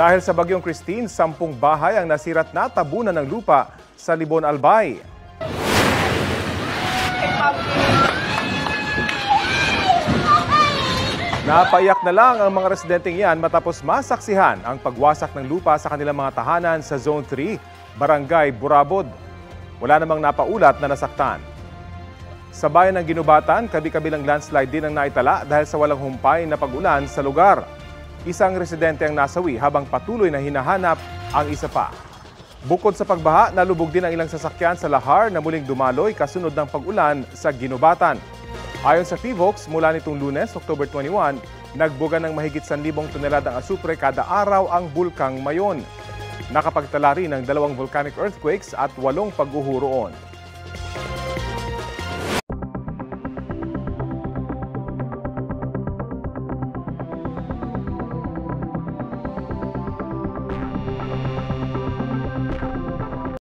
Dahil sa bagyong Christine, 10 bahay ang nasirat na tabunan ng lupa sa Libon, Albay. Napaiyak na lang ang mga residenteng yan matapos masaksihan ang pagwasak ng lupa sa kanilang mga tahanan sa Zone 3, Barangay Burabod. Wala namang napaulat na nasaktan. Sa bayan ng Ginubatan, kabi-kabilang landslide din ang naitala dahil sa walang humpay na pag-ulan sa lugar. Isang residente ang nasawi habang patuloy na hinahanap ang isa pa. Bukod sa pagbaha, nalubog din ang ilang sasakyan sa lahar na muling dumaloy kasunod ng pag-ulan sa Ginubatan. Ayon sa PHIVOLCS, mula nitong Lunes, October 21, nagbuga ng mahigit 1,000 toneladang asupre kada araw ang bulkang Mayon. Nakapagtala rin ng 2 volcanic earthquakes at 8 pagguho roon.